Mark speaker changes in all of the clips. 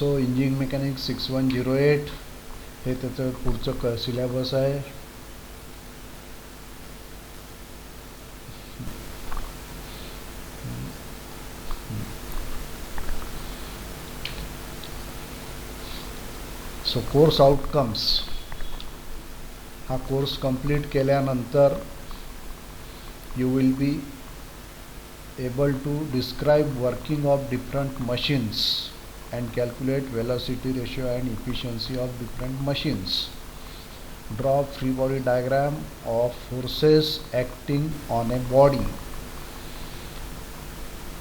Speaker 1: So engineering mechanics 6108 हे त्याचं पुढचं सिलेबस आहे. सो कोर्स आउटकम्स, हा कोर्स कंप्लीट केल्यानंतर you will be able to describe working of different machines and calculate velocity ratio and efficiency of different machines. Draw free body diagram of forces acting on a body.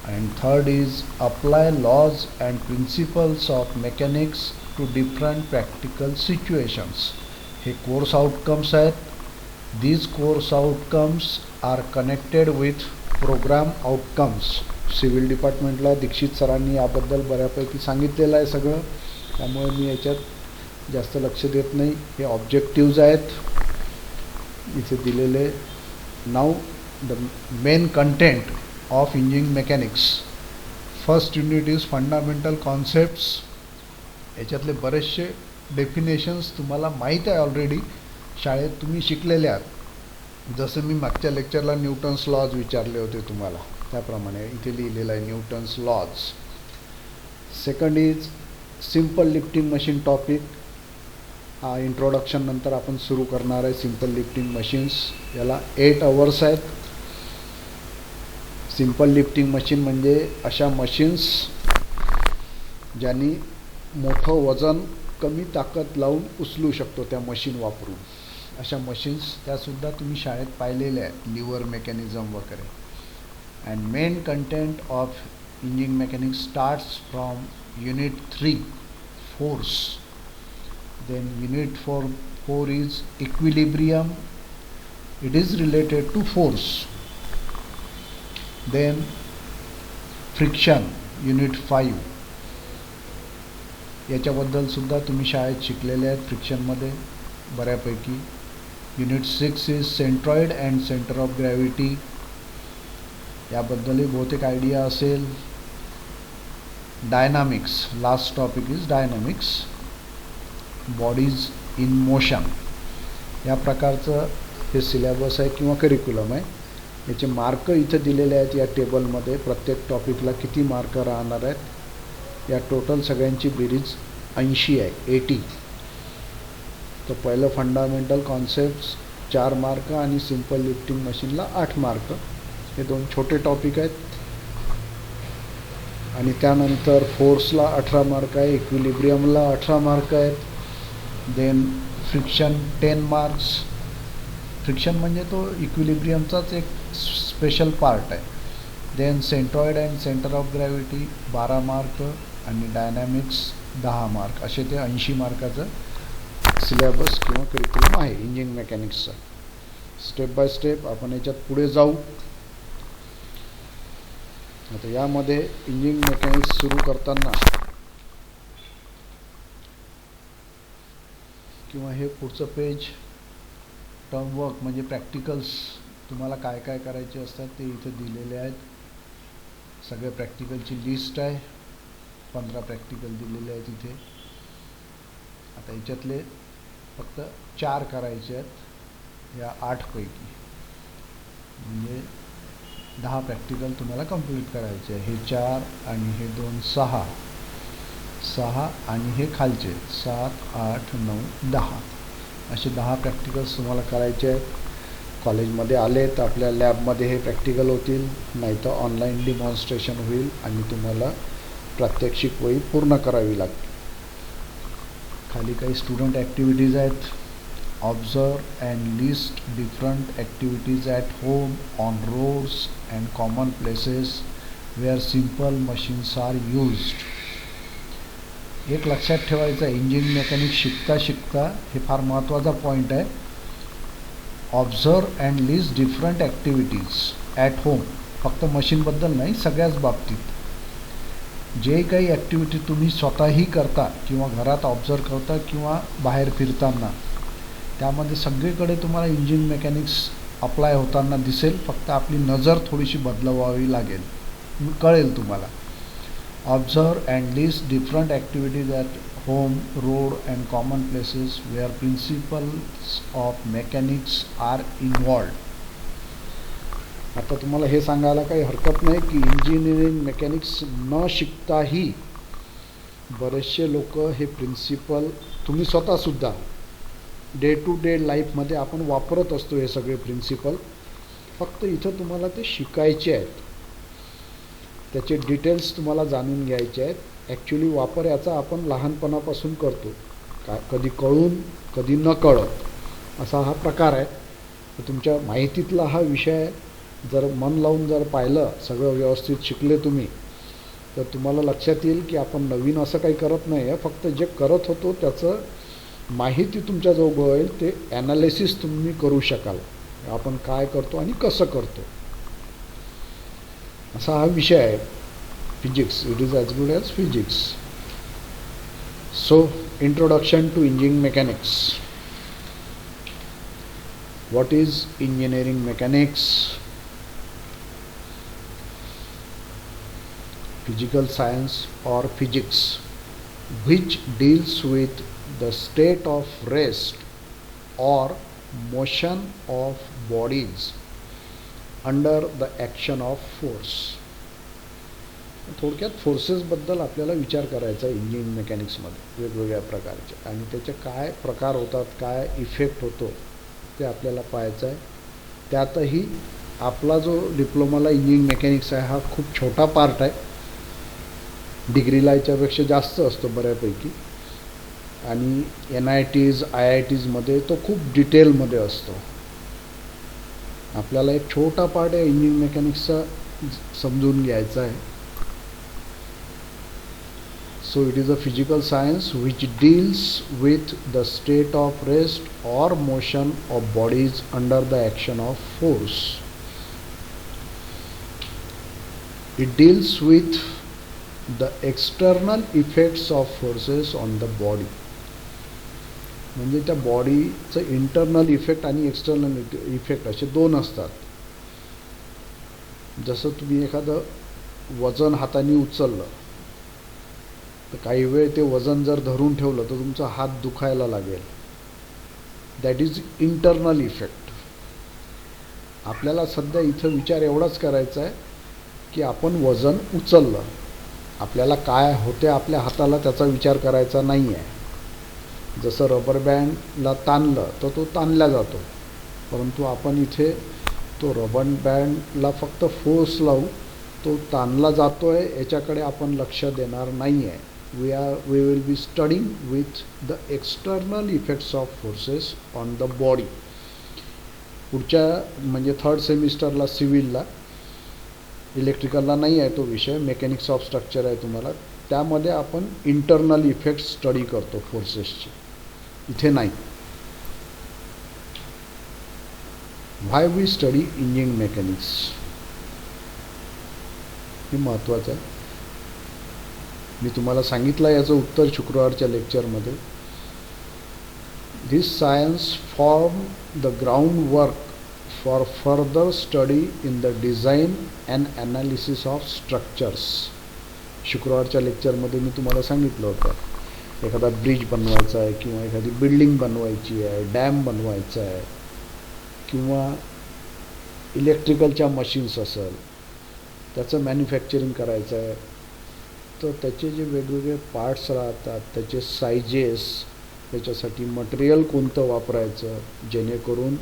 Speaker 1: And third is apply laws and principles of mechanics to different practical situations. हे course outcomes आहेत. These course outcomes are connected with program outcomes. Civil डिपार्टमेंटला दीक्षित सरांनी याबद्दल बऱ्यापैकी सांगितलेलं आहे सगळं, त्यामुळे मी याच्यात जास्त लक्ष देत नाही. हे ऑब्जेक्टिव्ज आहेत इथे दिलेले. Now the main content of engineering mechanics. First unit is fundamental concepts. याच्यातले बरेचसे डेफिनेशन्स तुम्हाला माहीत आहे ऑलरेडी, शाळेत तुम्ही शिकलेले आहात. जसं मी मागच्या लेक्चरला न्यूटन्स लॉज विचारले होते तुम्हाला, त्याप्रमाणे इथे लिहिलेलं आहे Newton's laws. Second is simple lifting machine topic. हा इंट्रोडक्शन नंतर आपण सुरू करणार आहे. सिम्पल लिफ्टिंग मशीन्स, याला 8 आवर्स आहेत. सिम्पल लिफ्टिंग मशीन म्हणजे अशा मशीन्स ज्यांनी मोठं वजन कमी ताकद लावून उचलू शकतो त्या मशीन वापरून. अशा मशीन्स त्यासुद्धा तुम्ही शाळेत पाहिलेल्या आहेत, लिव्हर मेकॅनिझम वगैरे. And main content of engineering mechanics starts from unit 3 force. Then unit 4 is equilibrium. It is related to force. Then friction unit 5, याच्याबद्दल सुद्धा तुम्ही शाळेत शिकलेले आहेत फ्रिक्शनमध्ये बऱ्यापैकी. Unit 6 is centroid and centre of gravity. याबद्दलही बहुतेक आयडिया असेल. Dynamics, last topic is dynamics, bodies in motion. या प्रकारचं हे सिलेबस आहे किंवा करिक्युलम आहे. याचे मार्क इथं दिलेले आहेत या टेबलमध्ये. प्रत्येक टॉपिकला किती मार्क राहणार आहेत. या टोटल सगळ्यांची बेरीज 80 आहे, 80. तर पहिलं फंडामेंटल कॉन्सेप्ट्स 4 मार्क आणि सिम्पल लिफ्टिंग मशीनला 8 मार्क. हे 2 छोटे टॉपिक आहेत. आणि त्यानंतर फोर्सला 18 मार्क आहे, इक्विलिब्रियमला 18 मार्क आहेत. Then friction 10 marks. फ्रिक्शन म्हणजे तो इक्विलिब्रियमचाच एक स्पेशल पार्ट आहे. Then centroid and centre of gravity 12 mark आणि डायनॅमिक्स 10 मार्क. असे ते 80 मार्काचं सिलेबस किंवा करिक्युलम आहे इंजिनिअरिंग मेकॅनिक्सचा. स्टेप बाय स्टेप आपण याच्यात पुढे जाऊ. आता यामध्ये इंजिनिअरिंग मेकॅनिक्स सुरू करताना किंवा हे पुढचं पेज टर्म वर्क म्हणजे प्रॅक्टिकल्स, तुम्हाला काय काय करायचे असतात ते इथे दिलेले आहेत. सगळे प्रॅक्टिकलची लिस्ट आहे. 15 प्रॅक्टिकल दिलेले आहेत इथे. आता याच्यातले फक्त 4 करायचे आहेत या 8 पैकी. म्हणजे 10 प्रॅक्टिकल तुम्हाला कंप्लीट करायचे आहे. हे 4 आणि हे 2 6 आणि हे खालचे 7 8 9 10 असे 10 प्रॅक्टिकल्स तुम्हाला करायचे आहेत. कॉलेजमध्ये आले तर आपल्या लॅबमध्ये हे प्रॅक्टिकल होतील, नाही तर ऑनलाईन डिमॉन्स्ट्रेशन होईल आणि तुम्हाला प्रात्यक्षिक वही पूर्ण करावी लागते. खाली काही स्टुडंट ॲक्टिव्हिटीज आहेत. Observe and list different activities at home, on roads and common places where simple machines are used. एक लक्षात ठेवायचं आहे, इंजिनिअरिंग मेकॅनिक्स शिकता शिकता हे फार महत्त्वाचा पॉईंट आहे. Observe and list different activities at home. फक्त मशीनबद्दल नाही, सगळ्याच बाबतीत जे काही ॲक्टिव्हिटी तुम्ही स्वतःही करता किंवा घरात ऑब्झर्व करता किंवा बाहेर फिरताना, त्यामध्ये सगळीकडे तुम्हाला इंजिनिअरिंग मेकॅनिक्स अप्लाय होताना दिसेल. फक्त आपली नजर थोडीशी बदलवावी लागेल, कळेल तुम्हाला. Observe and list different activities at home, road and common places where principles of mechanics are involved. आता तुम्हाला हे सांगायला काही हरकत नाही की इंजिनिअरिंग मेकॅनिक्स न शिकताही बरेचसे लोक हे प्रिन्सिपल तुम्ही स्वतःसुद्धा डे टू डे लाईफमध्ये आपण वापरत असतो हे सगळे प्रिन्सिपल. फक्त इथं तुम्हाला ते शिकायचे आहेत, त्याचे डिटेल्स तुम्हाला जाणून घ्यायचे आहेत. ॲक्च्युली वापर याचा आपण लहानपणापासून करतो, कधी कळून कधी न कळत असा हा प्रकार आहे. तर तुमच्या माहितीतला हा विषय जर मन लावून जर पाहिलं, सगळं व्यवस्थित शिकले तुम्ही, तर तुम्हाला लक्षात येईल की आपण नवीन असं काही करत नाही आहे. फक्त जे करत होतो त्याचं माहिती तुमच्याजवळ होईल, ते ॲनालिसिस तुम्ही करू शकाल, आपण काय करतो आणि कसं करतो, असा हा विषय आहे physics. It is as good as physics. So introduction to engineering mechanics. What is engineering mechanics? Physical science or physics which deals with the state of rest or motion of bodies under the action of force. थोडक्यात फोर्सेसबद्दल आपल्याला विचार करायचा आहे engineering मेकॅनिक्समध्ये, वेगवेगळ्या प्रकारचे, आणि त्याचे काय प्रकार होतात, काय इफेक्ट होतो ते आपल्याला पाहायचं आहे. त्यातही आपला जो डिप्लोमाला इंजिनिअरिंग मेकॅनिक्स आहे हा खूप छोटा पार्ट आहे. डिग्रीला याच्यापेक्षा जास्त असतो बऱ्यापैकी, आणि NITs IITsमध्ये तो खूप डिटेलमध्ये असतो. आपल्याला एक छोटा पार्ट आहे इंजिनिअरिंग मेकॅनिक्सचा समजून घ्यायचा आहे. So it is a physical science which deals with the state of rest or motion of bodies under the action of force. It deals with the external effects of forces on the body. म्हणजे त्या बॉडीचं internal effect आणि external effect असे दोन असतात. जसं तुम्ही एखादं वजन हाताने उचललं तर काही वेळ ते वजन जर धरून ठेवलं तर तुमचा हात दुखायला लागेल. That is internal effect. आपल्याला सध्या इथं विचार एवढाच करायचा आहे की आपण वजन उचललं, आपल्याला काय होते आपल्या हाताला त्याचा विचार करायचा नाही आहे. जसं रबर बँडला ताणलं तर तो ताणला जातो, परंतु आपण इथे तो रबर बँडला फक्त फोर्स लावू, तो ताणला जातो आहे याच्याकडे आपण लक्ष देणार नाही आहे. We will be studying with the external effects of forces on the body. पुढच्या म्हणजे थर्ड सेमिस्टरला सिव्हिलला, इलेक्ट्रिकलला नाही आहे तो विषय, मेकॅनिक्स ऑफ स्ट्रक्चर आहे तुम्हाला, त्यामध्ये आपण इंटरनल इफेक्ट्स स्टडी करतो फोर्सेसचे, इथे नाही. व्हाय वी स्टडी इंजिनिअरिंग मेकॅनिक्स हे महत्त्वाचं आहे. मी तुम्हाला सांगितलं याचं उत्तर शुक्रवारच्या लेक्चरमध्ये. This science form the ground work for further study in the design and analysis of structures. शुक्रवारच्या लेक्चरमध्ये मी तुम्हाला सांगितलं होतं, एखादा ब्रिज बनवायचा आहे किंवा एखादी बिल्डिंग बनवायची आहे, डॅम बनवायचा आहे, किंवा इलेक्ट्रिकलच्या मशीन्स असेल त्याचं मॅन्युफॅक्चरिंग करायचं आहे, तर त्याचे जे वेगवेगळे पार्ट्स राहतात, त्याचे सायजेस, त्याच्यासाठी मटेरियल कोणतं वापरायचं जेणेकरून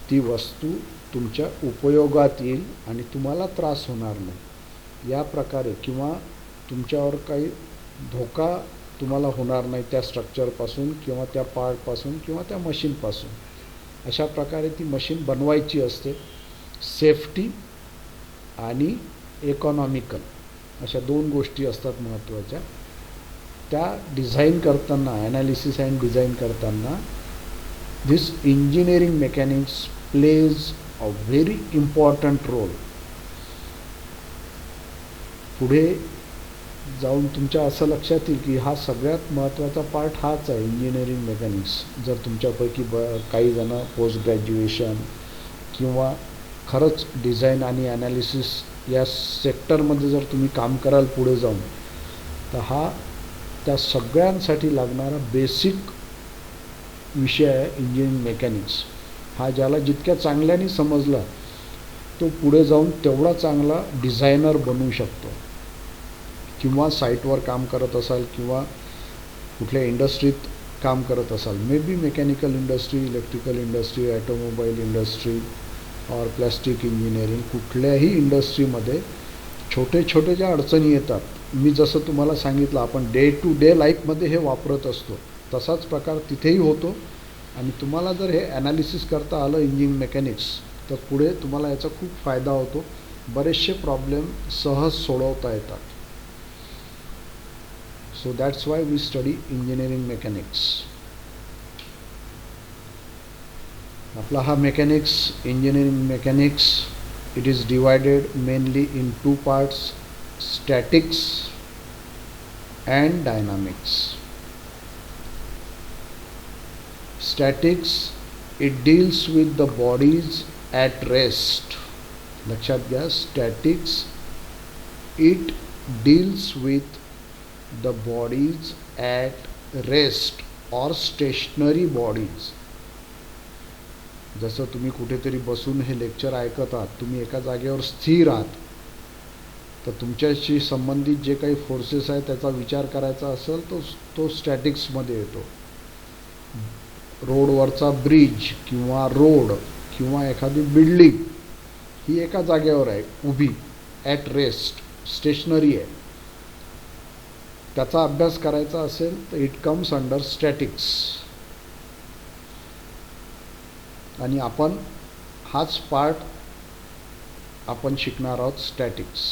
Speaker 1: ती वस्तू तुमच्या उपयोगात येईल आणि तुम्हाला त्रास होणार नाही या प्रकारे, किंवा तुमच्यावर काही धोका तुम्हाला होणार नाही त्या स्ट्रक्चरपासून किंवा त्या पार्टपासून किंवा त्या मशीनपासून. अशा प्रकारे ती मशीन बनवायची असते. सेफ्टी आणि इकॉनॉमिकल अशा दोन गोष्टी असतात महत्त्वाच्या. त्या डिझाईन करताना, ॲनालिसिस अँड डिझाईन करताना this engineering mechanics plays a very important role. पुढे जाऊन तुमच्या असं लक्षात येईल की हा सगळ्यात महत्त्वाचा पार्ट हाच आहे इंजिनिअरिंग मेकॅनिक्स. जर तुमच्यापैकी काही जण पोस्ट ग्रॅज्युएशन किंवा खरंच डिझाईन आणि ॲनालिसिस या सेक्टरमध्ये जर तुम्ही काम कराल पुढे जाऊन, तर हा त्या सगळ्यांसाठी लागणारा बेसिक विषय आहे इंजिनिअरिंग मेकॅनिक्स. हा ज्याला जितक्या चांगल्याने समजला तो पुढे जाऊन तेवढा चांगला डिझायनर बनू शकतो. किंवा साईटवर काम करत असाल किंवा कुठल्या इंडस्ट्रीत काम करत असाल, may be mechanical industry, electrical industry, automobile industry और प्लॅस्टिक इंजिनिअरिंग, कुठल्याही इंडस्ट्रीमध्ये छोटे छोटे ज्या अडचणी येतात, मी जसं तुम्हाला सांगितलं आपण डे टू डे लाईफमध्ये हे वापरत असतो, तसाच प्रकार तिथेही होतो. आणि तुम्हाला जर हे ॲनालिसिस करता आलं इंजिनिअरिंग मेकॅनिक्स, तर पुढे तुम्हाला याचा खूप फायदा होतो. बरेचसे प्रॉब्लेम सहज सोडवता येतात. So that's why we study engineering mechanics. आपला हा mechanics, engineering mechanics, it is divided mainly in two parts, statics and dynamics. Statics, it deals with the bodies at rest. लक्षात घ्या, statics, it deals with the bodies at rest or stationary bodies. जसं तुम्ही कुठेतरी बसून हे lecture ऐकत आहात, तुम्ही एका जागेवर स्थिर आहात, तर तुमच्याशी संबंधित जे काही फोर्सेस आहेत त्याचा विचार करायचा असेल तो स्टॅटिक्समध्ये येतो. रोडवरचा ब्रिज किंवा रोड किंवा एखादी बिल्डिंग ही एका जागेवर आहे उभी, ॲट रेस्ट, स्टेशनरी आहे, त्याचा अभ्यास करायचा असेल तर इट कम्स अंडर स्टॅटिक्स. आणि आपण हाच पार्ट आपण शिकणार आहोत, स्टॅटिक्स.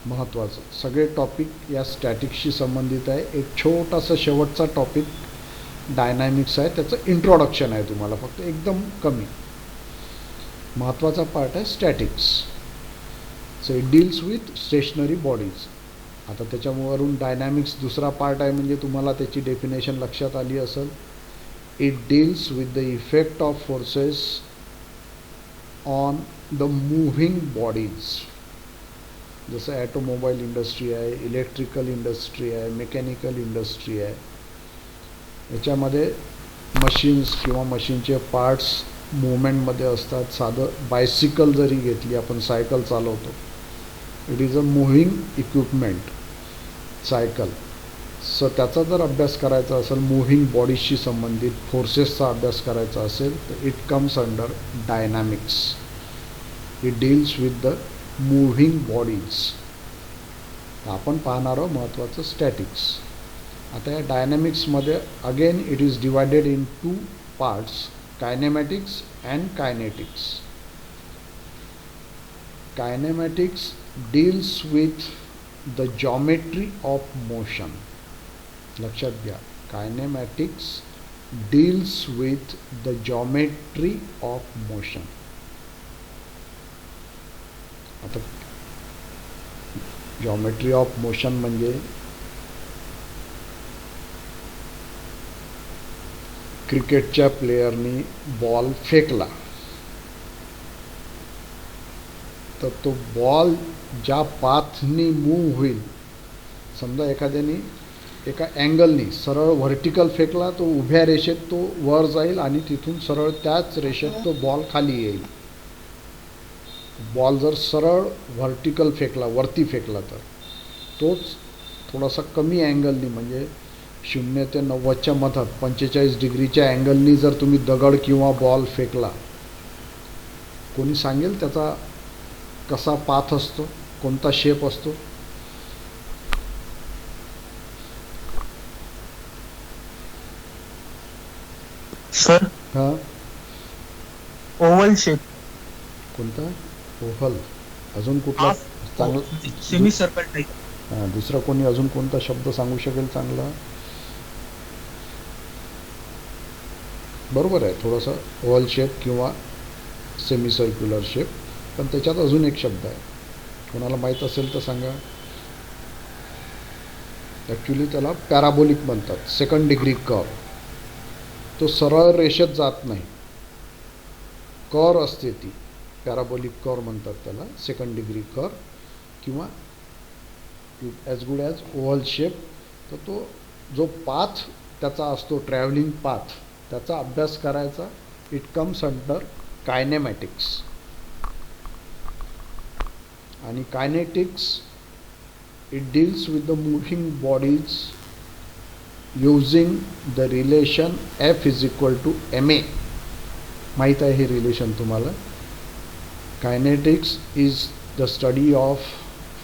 Speaker 1: महत्त्वाचं सगळे टॉपिक या स्टॅटिक्सशी संबंधित आहे. एक छोटासा शेवटचा टॉपिक डायनॅमिक्स आहे, त्याचं इंट्रोडक्शन आहे तुम्हाला फक्त एकदम कमी. महत्त्वाचा पार्ट आहे statics. So it deals with stationary bodies. आता त्याच्यावरून डायनॅमिक्स दुसरा पार्ट आहे, म्हणजे तुम्हाला त्याची डेफिनेशन लक्षात आली असेल. It deals with the effect of forces on the moving bodies. जसं ॲटोमोबाईल इंडस्ट्री आहे, इलेक्ट्रिकल इंडस्ट्री आहे, मेकॅनिकल इंडस्ट्री आहे. याच्यामध्ये मशीन्स किंवा मशीनचे पार्ट्स मूवमेंटमध्ये असतात. साधं बायसिकल जरी घेतली, आपण सायकल चालवतो, it is a moving equipment, cycle. So त्याचा जर अभ्यास करायचा असेल, मूव्हिंग बॉडीजशी संबंधित फोर्सेसचा अभ्यास करायचा असेल, तर it comes under dynamics. It deals with the moving bodies. आपण पाहणार आहोत महत्त्वाचं स्टॅटिक्स. आता या डायनॅमिक्समध्ये again it is divided in two parts, kinematics and kinetics. Kinematics deals with the geometry of motion. लक्षात घ्या, kinematics deals with the geometry of motion. आता जॉमेट्री ऑफ मोशन म्हणजे क्रिकेटच्या प्लेयरनी बॉल फेकला, तर तो बॉल ज्या पाथनी मूव्ह होईल, समजा एखाद्याने एका अँगलनी सरळ व्हर्टिकल फेकला, तो उभ्या रेषेत तो वर जाईल आणि तिथून सरळ त्याच रेषेत तो बॉल खाली येईल. बॉल जर सरळ व्हर्टिकल फेकला, वरती फेकला, तर तोच थोडासा कमी अँगलनी, म्हणजे 0 ते 90च्या मधात 45 डिग्रीच्या अँगलनी जर तुम्ही दगड किंवा बॉल फेकला, कोणी सांगेल त्याचा कसा पाथ असतो, कोणता शेप असतो?
Speaker 2: सर,
Speaker 1: हां,
Speaker 2: ओव्हल शेप.
Speaker 1: कोणता? ओव्हल. अजून कुठला चांगला?
Speaker 2: Semi circle type.
Speaker 1: हां, दुसरा कोणी अजून कोणता शब्द सांगू शकेल चांगला? बरोबर आहे, थोडासा ओव्हल शेप किंवा सेमी सर्क्युलर शेप. पण त्याच्यात अजून एक शब्द आहे, कोणाला माहीत असेल तर सांगा. ॲक्च्युली त्याला पॅराबोलिक म्हणतात, सेकंड डिग्री कर्व. तो सरळ रेषेत जात नाही, कर्व असते ती, पॅराबोलिक कर्व म्हणतात त्याला, सेकंड डिग्री कर्व किंवा as good as oval shape तर तो जो पाथ त्याचा असतो, ट्रॅव्हलिंग पाथ, त्याचा अभ्यास करायचा. It comes under kinematics. आणि kinetics it deals with the moving bodies using the relation F is equal to ma. माहीत आहे हे रिलेशन तुम्हाला. Kinetics is the study of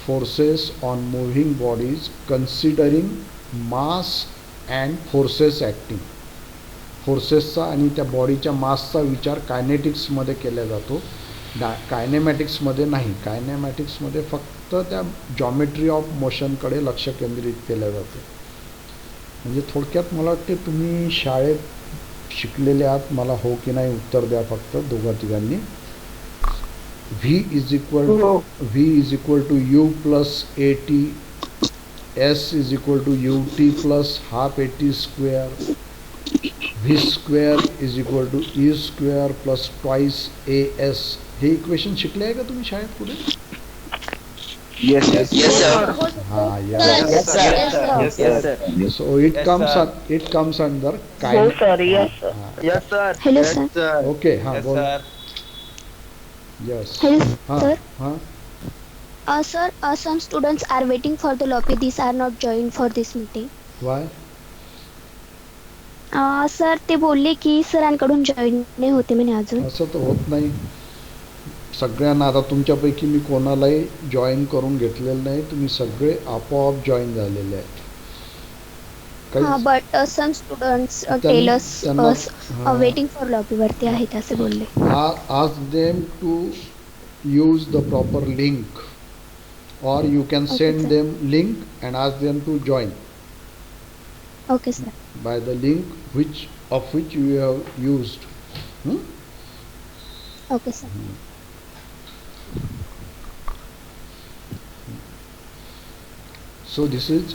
Speaker 1: forces on moving bodies considering mass and forces acting. फोर्सेसचा आणि त्या बॉडीच्या मासचा विचार कायनेटिक्समध्ये केला जातो, कायनेमॅटिक्समध्ये नाही. कायनेमॅटिक्समध्ये फक्त त्या जॉमेट्री ऑफ मोशनकडे लक्ष केंद्रित केलं जातं. म्हणजे थोडक्यात मला वाटते तुम्ही शाळेत शिकलेले आहात. मला हो की नाही उत्तर द्या फक्त दोघा तिघांनी. V is equal to U plus AT, S is equal to UT plus half AT square, V square is equal to E square plus twice AS. हे इक्वेशन शिकले आहे का तुम्ही शाळेत पुढे?
Speaker 2: Yes, sir.
Speaker 1: हाँ,
Speaker 3: Yes, sir.
Speaker 2: Yes, sir.
Speaker 1: So it comes under
Speaker 3: Yes, sir. Yes, sir.
Speaker 2: Yes, sir.
Speaker 3: Hello,
Speaker 2: Yes,
Speaker 3: sir.
Speaker 1: Okay, हाँ
Speaker 2: Yes,
Speaker 1: बोल.
Speaker 2: sir.
Speaker 1: Yes.
Speaker 3: Hello,
Speaker 1: हाँ
Speaker 3: sir.
Speaker 1: हाँ.
Speaker 3: Sir, some students are waiting for the lobby. These are not joined for this meeting.
Speaker 1: Why?
Speaker 3: Sir ते बोलले की सरांकडून join नाही होते म्हणे अजून.
Speaker 1: असं तर होत नाही. सगळ्यांना आता तुमच्यापैकी मी कोणालाही जॉईन करून घेतलेलं नाही. तुम्ही सगळे आपोआप जॉईन झालेले आहेत.
Speaker 3: But some students tell us waiting for lobby वरती आहेत असे बोलले.
Speaker 1: Ask them to use the proper link, or you can send
Speaker 3: sir.
Speaker 1: them link and ask them to join
Speaker 3: okay sir.
Speaker 1: by the link which you have used.
Speaker 3: Okay sir.
Speaker 1: So this is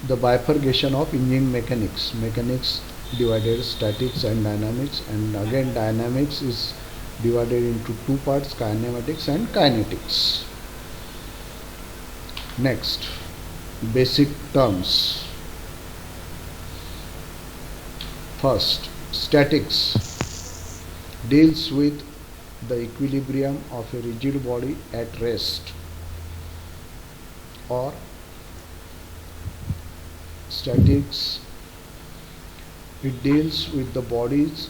Speaker 1: the bifurcation of engineering mechanics. Mechanics divided statics and dynamics, and again dynamics is divided into two parts, kinematics and kinetics. Next, basic terms. First, statics deals with the equilibrium of a rigid body at rest, or statics it deals with the bodies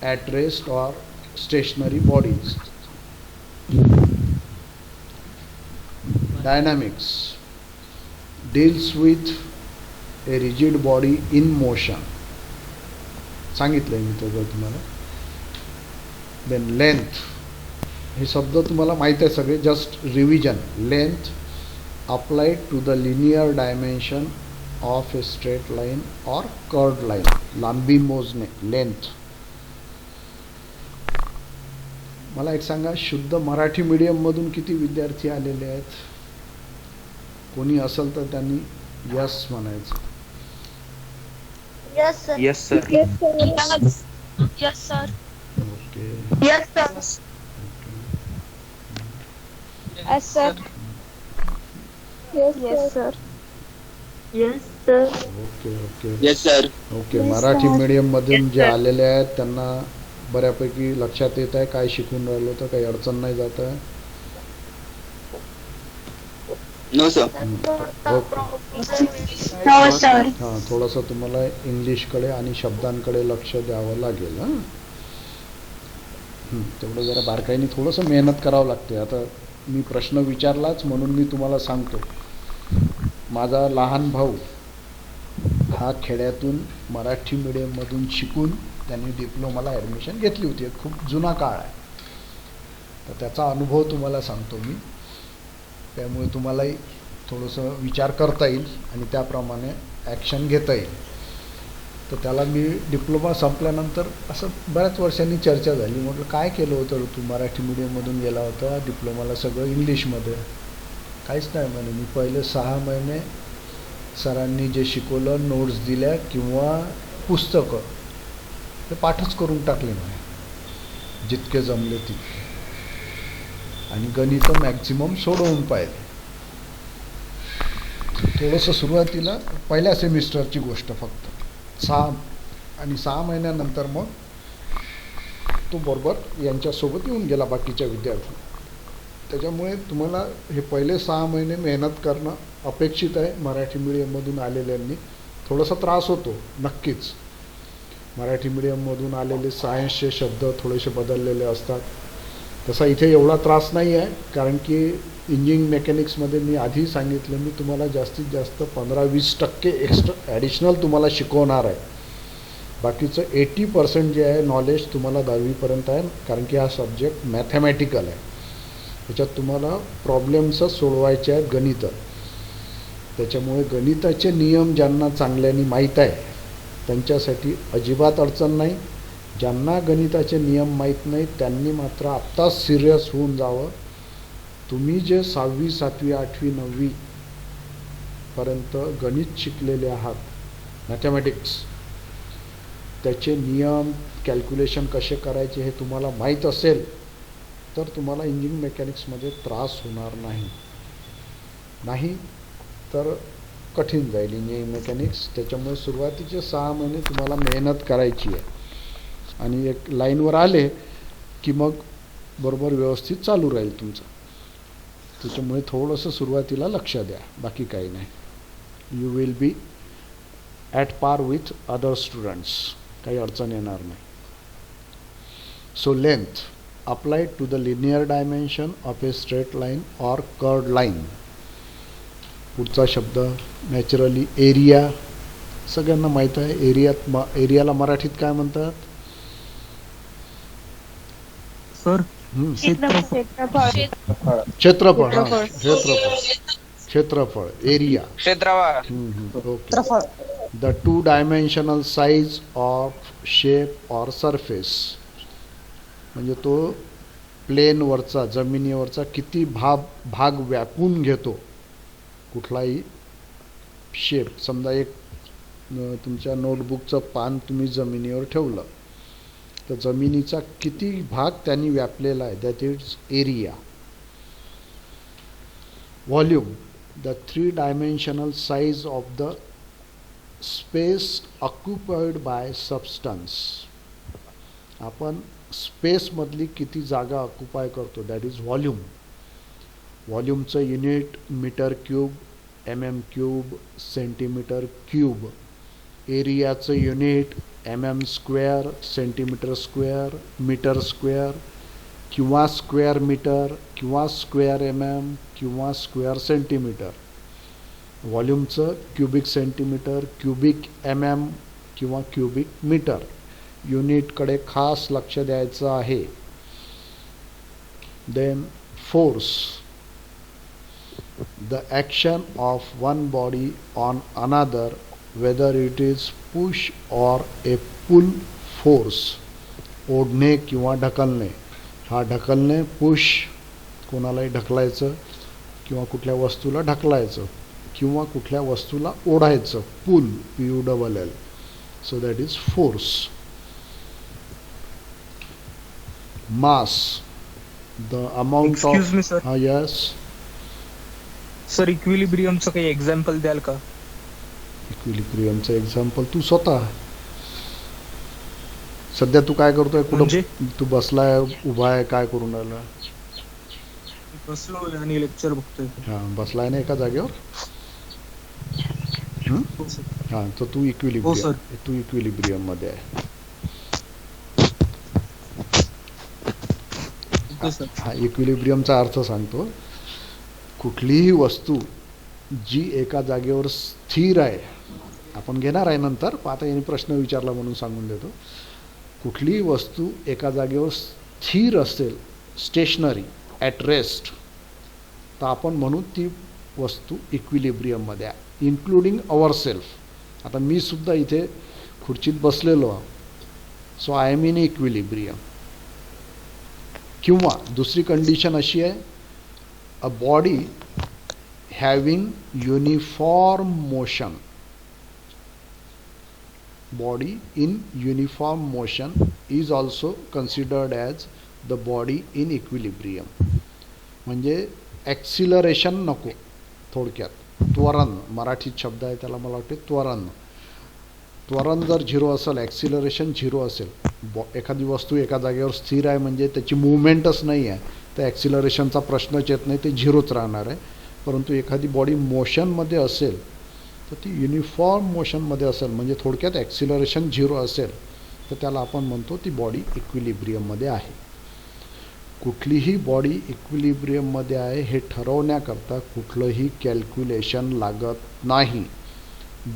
Speaker 1: at rest or stationary bodies. Dynamics deals with a rigid body in motion. सांगितलंय मी तो तुम्हाला. Then length, हे शब्द तुम्हाला माहीत आहे सगळे, just revision. Length applied to the linear dimension of a straight line or curved line. लांबी मोजणे, लेंथ. मला एक सांगा, शुद्ध मराठी मीडियम मधून किती विद्यार्थी आलेले आहेत? कोणी असेल तर त्यांनी यस म्हणायचं.
Speaker 3: Yes, sir.
Speaker 2: Yes, sir.
Speaker 3: Yes, sir. Yes, sir.
Speaker 1: Okay.
Speaker 3: Yes, sir. Yes, sir. Yes, sir. Yes, sir.
Speaker 1: Okay okay
Speaker 2: Yes, sir.
Speaker 1: Okay.
Speaker 3: Yes,
Speaker 1: Marathi
Speaker 3: sir.
Speaker 1: Medium मधून
Speaker 2: Yes,
Speaker 1: जे
Speaker 2: sir.
Speaker 1: आलेले आहेत त्यांना बऱ्यापैकी लक्षात येत आहे काय शिकून राहिलो, तर काही अडचण नाही जात आहे.
Speaker 2: No, sir.
Speaker 1: Okay.
Speaker 3: No, sir.
Speaker 1: हां, थोडंसं तुम्हाला इंग्लिशकडे आणि शब्दांकडे लक्ष द्यावं लागेल. हां, तेवढं जरा बारकाईने थोडंसं मेहनत करावं लागते. आता मी प्रश्न विचारलाच म्हणून मी तुम्हाला सांगतो. माझा लहान भाऊ हा खेड्यातून मराठी मीडियममधून शिकून त्यांनी डिप्लोमाला ॲडमिशन घेतली होती. खूप जुना काळ आहे, तर त्याचा अनुभव तुम्हाला सांगतो मी. त्यामुळे तुम्हालाही थोडंसं विचार करता येईल आणि त्याप्रमाणे ॲक्शन घेता येईल. तर त्याला मी डिप्लोमा संपल्यानंतर असं बऱ्याच वर्षांनी चर्चा झाली. म्हटलं काय केलं होतं तू, मराठी मीडियममधून गेला होता डिप्लोमाला, सगळं इंग्लिशमध्ये. काहीच नाही म्हणे, मी पहिले 6 महिने सरांनी जे शिकवलं, नोट्स दिल्या किंवा पुस्तकं ते पाठच करून टाकले म्हणे जितके जमले तितके, आणि गणितं मॅक्झिमम सोडवून पाहिले. थोडंसं सुरुवातीला पहिल्या सेमिस्टरची गोष्ट फक्त 6 महिन्यानंतर मग तो बरोबर यांच्यासोबत येऊन गेला बाकीच्या विद्यार्थी. त्याच्यामुळे तुम्हाला हे पहिले 6 महिने मेहनत करणं अपेक्षित आहे. मराठी मीडियममधून आलेल्यांनी थोडासा त्रास होतो नक्कीच. मराठी मीडियममधून आलेले सायन्सचे शब्द थोडेसे बदललेले असतात. तसा इथे एवढा त्रास नाही आहे, कारण की इंजिनिअरिंग मेकॅनिक्समध्ये मी आधी सांगितलं, मी तुम्हाला जास्तीत जास्त 15-20% एक्स्ट्रा ॲडिशनल तुम्हाला शिकवणार आहे. बाकीचं 80% जे आहे नॉलेज तुम्हाला 10वीपर्यंत आहे, कारण की हा सब्जेक्ट मॅथमॅटिकल आहे. त्याच्यात तुम्हाला प्रॉब्लेम्सच सोडवायचे आहेत, गणितं. त्याच्यामुळे गणिताचे नियम ज्यांना चांगल्याने माहीत आहे त्यांच्यासाठी अजिबात अडचण नाही. ज्यांना गणिताचे नियम माहीत नाहीत त्यांनी मात्र आत्ताच सिरियस होऊन जावं. तुम्ही जे 6वी 7वी 8वी 9वी पर्यंत गणित शिकलेले आहात, मॅथमॅटिक्स, त्याचे नियम, कॅल्क्युलेशन कसे करायचे हे तुम्हाला माहीत असेल तर तुम्हाला इंजिनिअरिंग मेकॅनिक्समध्ये त्रास होणार नाही तर कठीण जाईल इंजिनिअरिंग मेकॅनिक्स. त्याच्यामुळे सुरुवातीचे 6 महिने तुम्हाला मेहनत करायची आहे आणि एक लाईनवर आले की मग बरोबर व्यवस्थित चालू राहील तुमचं. त्याच्यामुळे थोडंसं सुरुवातीला लक्ष द्या, बाकी काही नाही. You will be at par with other students, काही अडचण येणार नाही. So length applied to the linear dimension of a straight line or curved line. पुढचा शब्द नॅचरली एरिया. सगळ्यांना माहीत आहे एरियाला मराठीत काय म्हणतात
Speaker 4: सर?
Speaker 1: क्षेत्रफळ area. Okay. The 2 dimensional size of shape or surface, म्हणजे तो प्लेनवरचा, जमिनीवरचा किती भाग व्यापून घेतो कुठलाही शेप. समजा एक तुमच्या नोटबुकचं पान तुम्ही जमिनीवर ठेवलं तर जमिनीचा किती भाग त्यांनी व्यापलेला आहे, that is area. Volume, the 3 dimensional size of the space occupied by substance. आपण स्पेसमधली किती जागा ऑक्युपाय करतो, दॅट इज व्हॉल्यूम. व्हॉल्यूमचं unit metre cube, mm3, centimetre cube. एरियाचं unit mm², centimetre square, metre square किंवा स्क्वेअर मीटर किंवा square किंवा square centimetre. व्हॉल्यूमचं क्युबिक सेंटीमीटर, क्युबिक किंवा क्युबिक मीटर. युनिटकडे खास लक्ष द्यायचं आहे. Then force, the action of one body on another, whether it is push or a pull force. ओढणे किंवा ढकलणे. हा ढकलणे, पुश, कोणालाही ढकलायचं किंवा कुठल्या वस्तूला ढकलायचं किंवा कुठल्या वस्तूला ओढायचं, pull, PULL. So that is force. Mass, the amount of.
Speaker 4: Excuse me sir.
Speaker 1: Yes
Speaker 4: sir, इक्विलिब्रियमचं काही एक्झाम्पल द्याल का?
Speaker 1: इक्विलिब्रियमचं एक्झाम्पल तू स्वतः. सध्या तू काय करतोय,
Speaker 4: म्हणजे?
Speaker 1: कुठं तू बसलाय, उभा आहे, काय करून राहिला?
Speaker 4: बसलो आणि लेक्चर बघतोय.
Speaker 1: हां, बसलाय ना एका जागेवर.
Speaker 4: हो सर.
Speaker 1: हां, तर तू इक्विलिब्रियम मध्ये आहे. हा इक्विलिब्रियमचा अर्थ सांगतो. कुठलीही वस्तू जी एका जागेवर स्थिर आहे, आपण घेणार आहे नंतर, आता यांनी प्रश्न विचारला म्हणून सांगून देतो. कुठलीही वस्तू एका जागेवर स्थिर असेल, स्टेशनरी, ॲट रेस्ट, तर आपण म्हणू ती वस्तू इक्विलिब्रियममध्ये आहे, इन्क्लुडिंग अवर सेल्फ. आता मी सुद्धा इथे खुर्चीत बसलेलो आहे, so I am in equilibrium. किंवा दुसरी कंडिशन अशी आहे, a body having uniform motion. Body in uniform motion is also considered as the body in equilibrium. म्हणजे ॲक्सिलरेशन नको थोडक्यात. त्वरण मराठीत शब्द आहे त्याला, मला वाटते त्वरण. त्वरण जर झिरो असेल, ॲक्सिलरेशन झिरो असेल, एखादी वस्तू एका जागेवर स्थिर आहे म्हणजे त्याची मूवमेंटच नाही आहे, तर ॲक्सिलरेशनचा प्रश्नच येत नाही, ते झिरोच राहणार आहे. परंतु एखादी बॉडी मोशनमध्ये असेल तर ती युनिफॉर्म मोशनमध्ये असेल, म्हणजे थोडक्यात ॲक्सिलरेशन झिरो असेल, तर त्याला आपण म्हणतो ती बॉडी इक्विलिब्रियममध्ये आहे. कुठलीही बॉडी इक्विलिब्रियममध्ये आहे हे ठरवण्याकरता कुठलंही कॅल्क्युलेशन लागत नाही.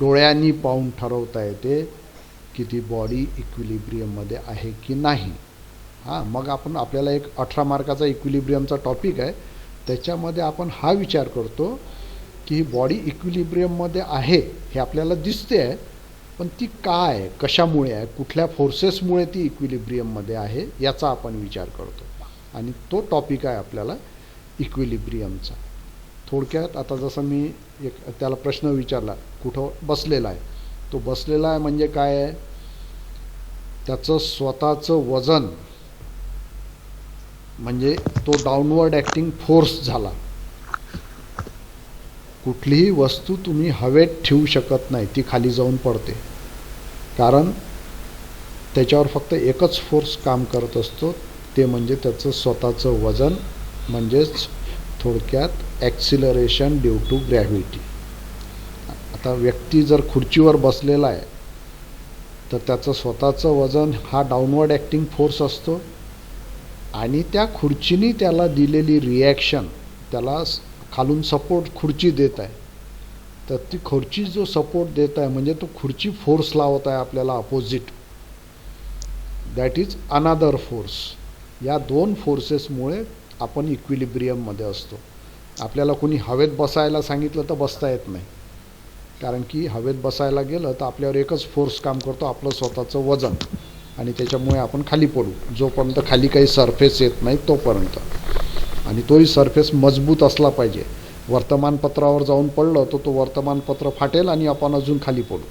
Speaker 1: डोळ्यांनी पाहून ठरवता येते की ती बॉडी इक्विलिब्रियममध्ये आहे की नाही. मग आपल्याला एक 18 मार्काचा इक्विलिब्रियमचा टॉपिक आहे, त्याच्यामध्ये आपण हा विचार करतो की ही बॉडी इक्विलिब्रियममध्ये आहे हे आपल्याला दिसते आहे, पण ती काय आहे, कशामुळे आहे, कुठल्या फोर्सेसमुळे ती इक्विलिब्रियममध्ये आहे याचा आपण विचार करतो, आणि तो टॉपिक आहे आपल्याला इक्विलिब्रियमचा. थोडक्यात आता जसं मी त्याला प्रश्न विचारला, कुठं बसलेला आहे, तो बसलेला आहे म्हणजे काय आहे, त्याचं स्वतःचं वजन म्हणजे तो डाऊनवर्ड ॲक्टिंग फोर्स झाला. कुठलीही वस्तू तुम्ही हवेत ठेवू शकत नाही, ती खाली जाऊन पडते, कारण त्याच्यावर फक्त एकच फोर्स काम करत असतो, ते म्हणजे त्याचं स्वतःचं वजन, म्हणजेच थोडक्यात ॲक्सिलरेशन ड्यू टू ग्रॅव्हिटी. आता व्यक्ती जर खुर्चीवर बसलेला आहे तर त्याचं स्वतःचं वजन हा डाऊनवर्ड ॲक्टिंग फोर्स असतो, आणि त्या खुर्चीने त्याला दिलेली रिॲक्शन, त्याला खालून सपोर्ट खुर्ची देत आहे, तर ती खुर्ची जो सपोर्ट देत आहे म्हणजे तो खुर्ची फोर्स लावत आहे आपल्याला opposite, that is another force. या दोन फोर्सेसमुळे आपण इक्विलिब्रियममध्ये असतो. आपल्याला कोणी हवेत बसायला सांगितलं तर बसता येत नाही, कारण की हवेत बसायला गेलं तर आपल्यावर एकच फोर्स काम करतो, आपलं स्वतःचं वजन, आणि त्याच्यामुळे आपण खाली पडू, जोपर्यंत खाली काही सरफेस येत नाही तोपर्यंत. आणि तोही सरफेस मजबूत असला पाहिजे. वर्तमानपत्रावर जाऊन पडलं तर तो वर्तमानपत्र फाटेल आणि आपण अजून खाली पडू.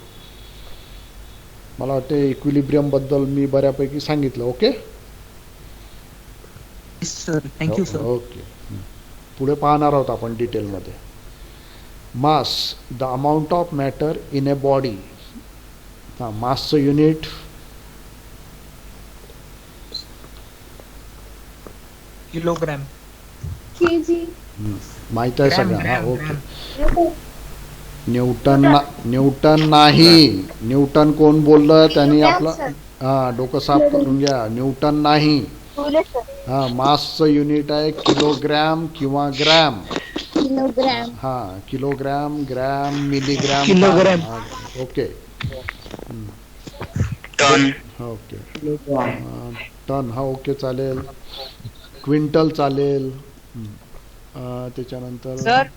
Speaker 1: मला वाटते इक्विलिब्रियमबद्दल मी बऱ्यापैकी सांगितलं. Okay
Speaker 4: sir, thank you sir.
Speaker 1: Okay, पुढे पाहणार आहोत आपण डिटेलमध्ये. Mass, the amount of matter in a body. मासचं युनिट
Speaker 4: किलोग्रॅम.
Speaker 3: केजी.
Speaker 1: माहीत आहे सगळं.
Speaker 4: Gram,
Speaker 1: okay. न्यूटन नाही. न्यूटन कोण बोललं त्यांनी आपलं डोकं साफ करून घ्या. न्यूटन नाही. मासचं युनिट आहे किलोग्रॅम किंवा gram.
Speaker 3: Kilogram.
Speaker 1: Kilogram, gram, milligram.
Speaker 4: Kilogram.
Speaker 1: Okay.
Speaker 2: Ton.
Speaker 1: Okay. Ton okay चालेल. क्विंटल चालेल. त्याच्यानंतर
Speaker 5: सर,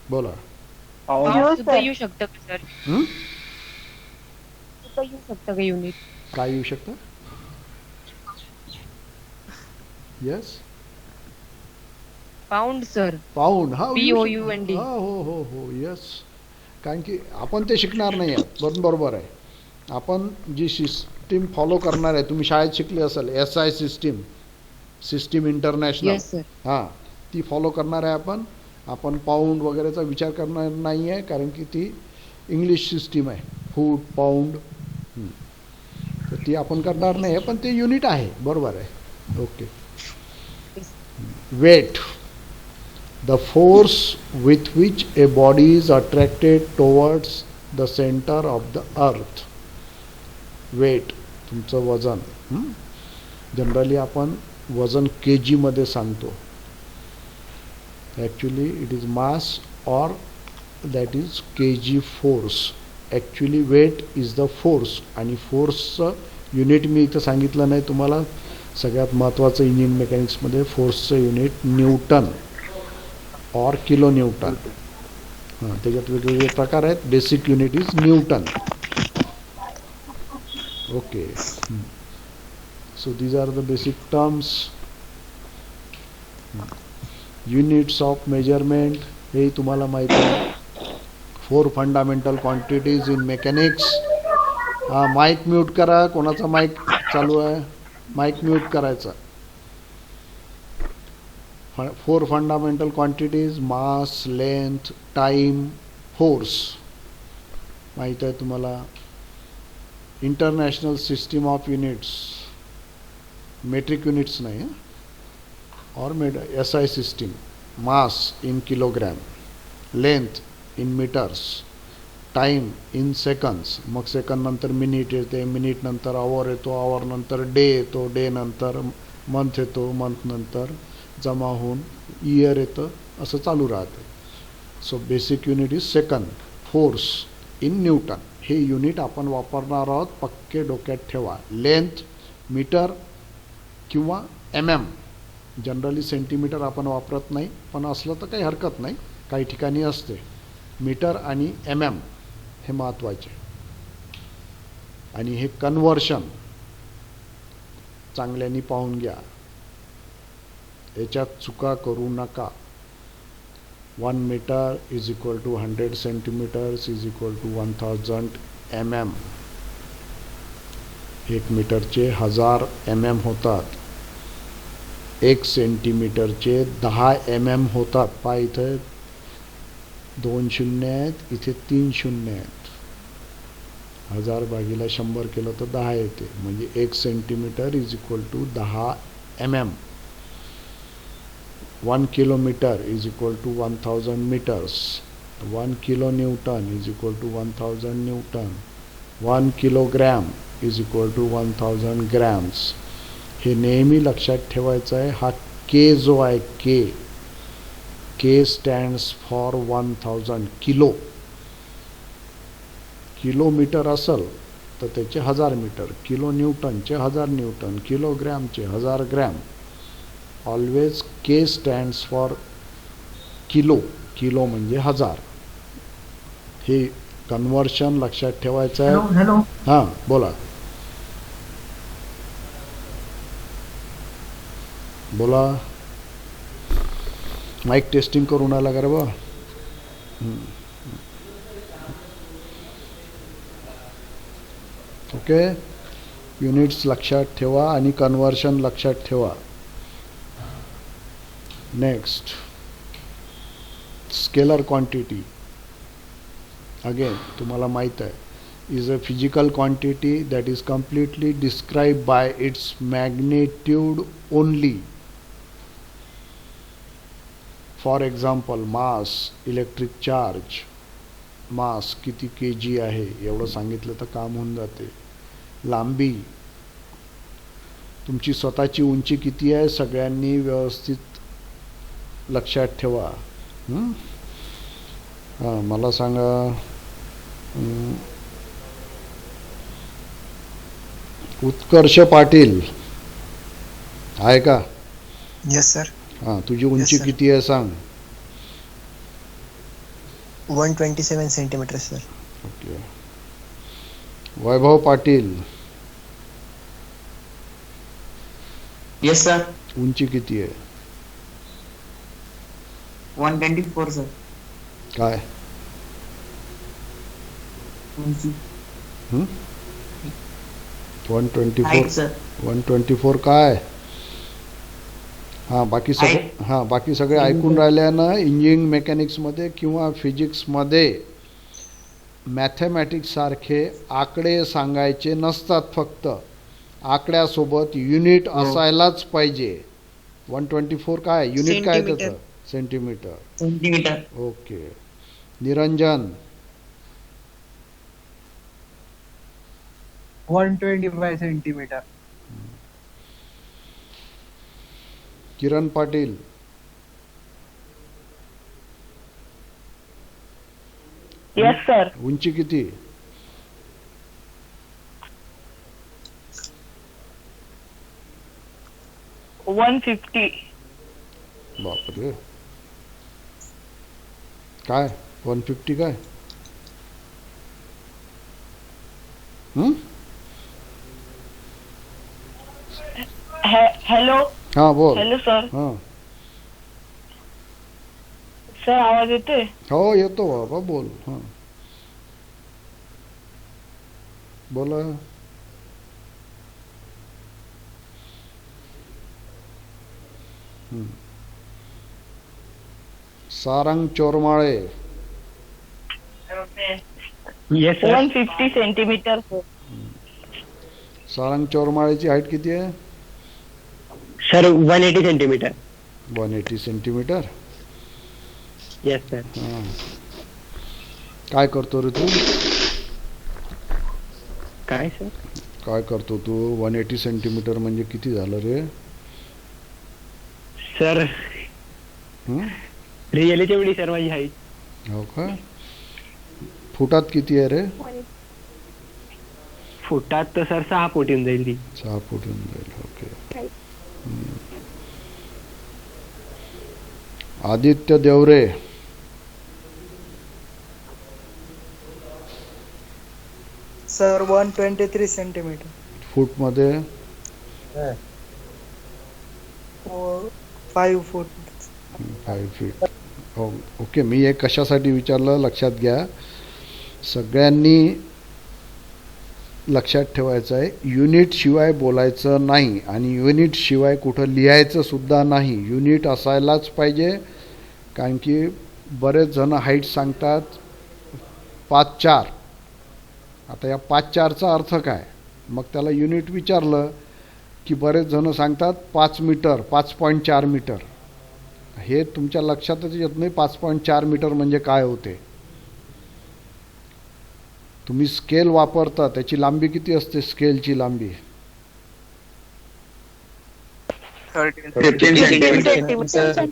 Speaker 1: बोला.
Speaker 5: सुद्धा येऊ शकतं का सर? सुद्धा येऊ शकतं का युनिट?
Speaker 1: काय येऊ शकतं? Yes,
Speaker 5: pound sir.
Speaker 1: Pound.
Speaker 5: POUND.
Speaker 1: हो येस. कारण की आपण ते शिकणार नाही आहात. बरोबर आहे. आपण जी सिस्टीम फॉलो करणार आहे, तुम्ही शाळेत शिकले असेल, SI system international.
Speaker 5: Yes sir.
Speaker 1: ती फॉलो करणार आहे आपण पाऊंड वगैरेचा विचार करणार नाही आहे, कारण की ती इंग्लिश सिस्टीम आहे. फूट, पाऊंड, तर ती आपण करणार नाही आहे, पण ते युनिट आहे. बरोबर आहे. Okay. Weight, the force with which a body is attracted towards the centre of the earth. Weight, तुमचं वजन. जनरली आपण वजन KG मध्ये सांगतो. Actually it is mass or that is KG force. Actually weight is the force, आणि फोर्सचं unit मी इथं सांगितलं नाही तुम्हाला. सगळ्यात महत्त्वाचं इंजिन मेकॅनिक्समध्ये फोर्सचं unit newton or kilo newton. त्याच्यात वेगवेगळे प्रकार आहेत. Basic unit is newton. Okay. So these are the basic terms. Units of measurement, हे तुम्हाला माहिती आहे. 4 fundamental quantities in mechanics. Mic mute करा. कोणाचा माईक चालू आहे? माईक म्यूट करायचा. Four fundamental quantities: mass, length, time, force. माहीत आहे तुम्हाला. International system of units, metric units नाही, or SI system. Mass in kilogram, length in metres, time in seconds. मग सेकंड नंतर मिनिट येते, मिनिट नंतर आवर येतो, आवर नंतर डे येतो, डे नंतर मंथ येतो, मंथ नंतर जमा होऊन इयर येतं, असं चालू राहते. So basic unit is second. Force in newton, हे युनिट आपण वापरणार आहोत, पक्के डोक्यात ठेवा. लेंथ मीटर किंवा MM. जनरली सेंटीमीटर आपण वापरत नाही, पण असलं तर काही हरकत नाही, काही ठिकाणी असते. मीटर आणि MM हे महत्त्वाचे. आणि हे कन्व्हर्शन चांगल्याने पाहून घ्या, याच्यात चुका करू नका. 1 metre is equal to 100 centimetres is equal to 1000 MM. 1 मीटरचे 1000 MM होतात. 1 सेंटीमीटरचे 10 MM होतात. पहा इथे 2 शून्य आहेत, इथे 3 शून्य आहेत. 1000 भागीला 100 केलं तर 10 येते, म्हणजे 1 centimetre is equal to 10 MM. 1 kilometre is equal to 1000 metres. 1 kilo newton is equal to 1000 newton. 1 kilogram is equal to 1000 grams. हे नेहमी लक्षात ठेवायचं आहे. हा के जो आहे, K stands for 1000 kilo. Kilometre असेल तर त्याचे 1000 मीटर, किलो न्यूटनचे 1000 न्यूटन, किलोग्रॅमचे 1000 gram. Always K stands for kilo. Kilo म्हणजे 1000. हे कन्व्हर्शन लक्षात ठेवायचं आहे.
Speaker 6: हॅलो.
Speaker 1: हां बोला बोला. माईक टेस्टिंग करून आला का रे बा. ओके. युनिट्स लक्षात ठेवा आणि कन्व्हर्शन लक्षात ठेवा. Next, scalar quantity. अगेन तुम्हाला माहीत आहे, is a physical quantity that is completely described by its magnitude only. For example, mass, electric charge. मास किती kg आहे एवढं सांगितलं तर काम होऊन जाते. लांबी, तुमची स्वतःची उंची किती आहे सगळ्यांनी व्यवस्थित लक्षात ठेवा. हां मला सांगा, उत्कर्ष पाटील आहे का?
Speaker 6: Yes sir.
Speaker 1: हां तुझी उंची
Speaker 6: sir.
Speaker 1: किती आहे सांग.
Speaker 6: 127 सेंटीमीटर सर.
Speaker 1: ओके. वैभव पाटील
Speaker 2: Yes, sir.
Speaker 1: उंची किती आहे?
Speaker 2: 124, sir.
Speaker 1: काय?
Speaker 2: Height,
Speaker 1: 124.
Speaker 2: sir.
Speaker 1: 124 काय? हां बाकी सगळे ऐकून राहिले ना. इंजिनिअरिंग मेकॅनिक्समध्ये किंवा फिजिक्समध्ये मॅथमॅटिक्स सारखे आकडे सांगायचे नसतात. फक्त आकड्यासोबत युनिट असायलाच पाहिजे. 124 काय युनिट काय त्याचं? Centimetre.
Speaker 2: Centimeter.
Speaker 1: Okay. Niranjan
Speaker 4: 125 centimetre.
Speaker 1: Kiran Patil
Speaker 5: yes sir.
Speaker 1: उंची किती?
Speaker 5: 150.
Speaker 1: बापरे. काय 150 काय?
Speaker 5: हॅलो.
Speaker 1: हां बोल.
Speaker 5: Hello sir.
Speaker 1: हां
Speaker 5: सर आवाज येतोय?
Speaker 1: हो येतो बाबा बोल. हां बोला. Sarang Chormale.
Speaker 4: Yes sir.
Speaker 5: 150 centimetre sir.
Speaker 1: Sarang चोरमाळेची हाईट किती आहे?
Speaker 7: Sir 180 centimetre.
Speaker 1: 180 centimetre.
Speaker 7: Yes sir.
Speaker 1: हां. काय करतो रे तू?
Speaker 7: काय सर?
Speaker 1: काय करतो तू? 180 सेंटीमीटर म्हणजे किती झालं रे?
Speaker 7: सर
Speaker 1: हं?
Speaker 7: रिअली तेवढी सर माझी हाईट.
Speaker 1: हो का? फुटात किती आहे रे?
Speaker 7: फुटात तर सर 6 फूट येऊन जाईल ती.
Speaker 1: 6 फूट होऊन जाईल. Okay. Aditya Deore.
Speaker 8: Sir 123 centimetre.
Speaker 1: फूटमध्ये
Speaker 8: 5 फूट.
Speaker 1: 5 फीट. ओके. मी एक कशासाठी विचारलं लक्षात घ्या. सगळ्यांनी लक्षात ठेवायचं आहे, युनिट शिवाय बोलायचं नाही आणि युनिट शिवाय कुठं लिहायचं सुद्धा नाही. युनिट असायलाच पाहिजे. कारण की बरेच जण हाईट सांगतात 5'4". आता या 5'4"चा अर्थ काय? मग त्याला युनिट विचारलं की बरेच जण सांगतात 5 मीटर, 5.4 मीटर. हे तुमच्या लक्षातच येत नाही 5.4 मीटर म्हणजे काय होते. तुम्ही स्केल वापरता, त्याची लांबी किती असते? स्केलची लांबी
Speaker 2: 15 centimetre.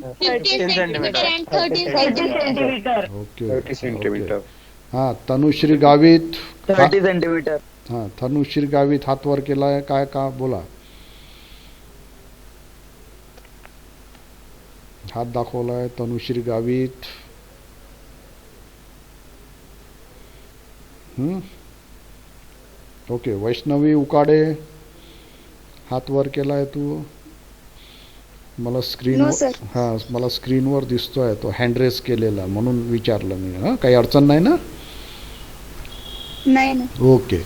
Speaker 3: 15 centimetre and 13 centimetre.
Speaker 1: Okay. हां. तनुश्री गावित.
Speaker 2: 30 सेंटीमीटर.
Speaker 1: हां. तनुश्री गावित हात वर केलाय. काय का बोला. हात दाखवलाय तनुश्री गावित. ओके. वैष्णवी उकाडे हात वर केलाय तू. मला
Speaker 3: No, sir.
Speaker 1: मला स्क्रीनवर दिसतोय तो हँड रेस केलेला, म्हणून विचारलं मी. हां. काही अडचण नाही ना?
Speaker 3: नाही ना.
Speaker 1: Okay.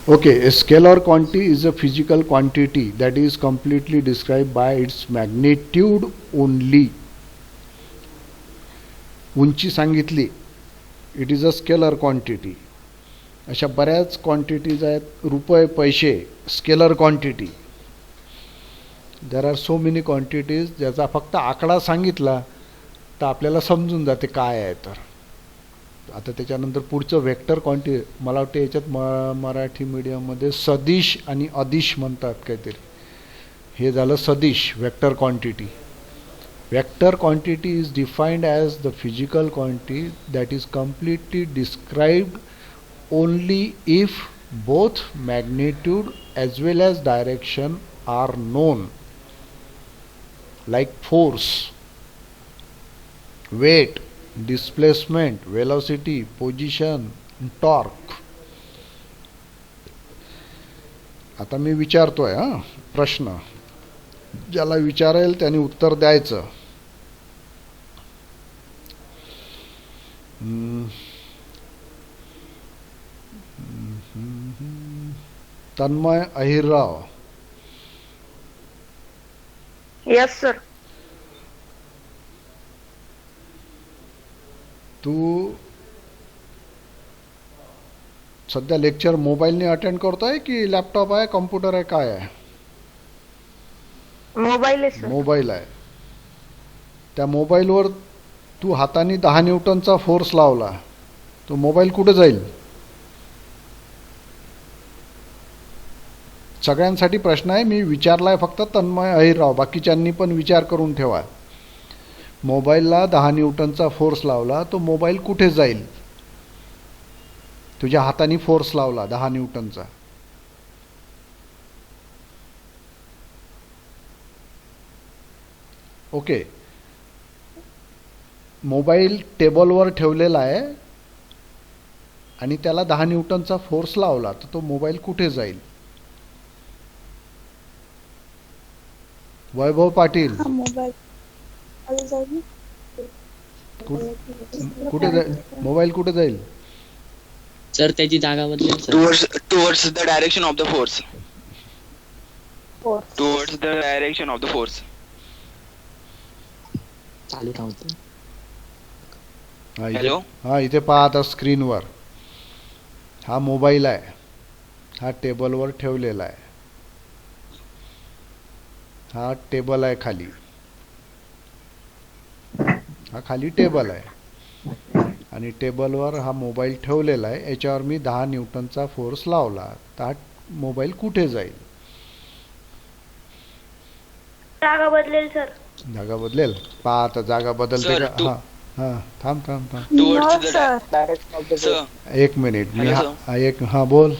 Speaker 1: A scalar quantity is a physical quantity that is completely described by its magnitude only. उंची सांगितली, it is a scalar quantity. अशा बऱ्याच क्वांटिटीज आहेत. रुपये, पैसे, scalar quantity. There are so many quantities. ज्याचा फक्त आकडा सांगितला तर आपल्याला समजून जाते काय आहे. तर आता त्याच्यानंतर पुढचं व्हेक्टर क्वांटिटी. मला वाटतं याच्यात मराठी मीडियममध्ये सदिश आणि अदिश म्हणतात काहीतरी. हे झालं सदिश, vector quantity. Vector quantity is defined as the physical quantity that is completely described only if both magnitude as well as direction are known, like force, weight, displacement, velocity, position, torque. आता मी विचारतोय प्रश्न. ज्याला विचारेल त्याने उत्तर द्यायचं. Tanmay Ahirrao.
Speaker 5: Yes sir.
Speaker 1: तू सध्या लेक्चर मोबाईलने अटेंड करतोय की लॅपटॉप आहे, कॉम्प्युटर आहे, काय आहे?
Speaker 5: मोबाईल आहे सर.
Speaker 1: मोबाईल आहे. त्या मोबाईलवर तू हाताने 10 न्यूटनचा फोर्स लावला, तो मोबाईल कुठे जाईल? सगळ्यांसाठी प्रश्न आहे. मी विचारलाय फक्त तन्मय अहिरराव. बाकीच्यांनी पण विचार करून ठेवा. मोबाईलला 10 न्यूटनचा फोर्स लावला, तो मोबाईल कुठे जाईल? तुझ्या हाताने फोर्स लावला 10 न्यूटनचा. ओके. मोबाईल टेबलवर ठेवलेला आहे आणि त्याला 10 न्यूटनचा फोर्स लावला, तर तो मोबाईल कुठे जाईल? वैभव पाटील.
Speaker 3: मोबाईल
Speaker 1: कुठे जाईल मोबाईल? कुठे जाईल?
Speaker 2: सर त्याची जागा बदलेल sir.
Speaker 9: Towards the direction of the force. Towards the direction of the force.
Speaker 2: चालू राहतो.
Speaker 1: हा इथे
Speaker 9: हॅलो
Speaker 1: हा इथे पहा आता स्क्रीनवर हा मोबाईल आहे, हा टेबलवर ठेवलेला आहे, हा टेबल आहे खाली, हा खाली टेबल आहे आणि टेबलवर हा मोबाईल ठेवलेला आहे. याच्यावर मी 10 न्यूटनचा फोर्स लावला तर हा मोबाईल कुठे जाईल?
Speaker 5: जागा बदलेल सर.
Speaker 1: जागा बदलेल. पहा आता जागा बदलते
Speaker 9: Sir,
Speaker 1: का? हा हा थांब थांब थांब
Speaker 9: टुवर्ड्स द
Speaker 8: डायरेक्ट
Speaker 9: सर
Speaker 1: एक मिनिट मी
Speaker 9: Hello,
Speaker 1: हा एक हा बोल.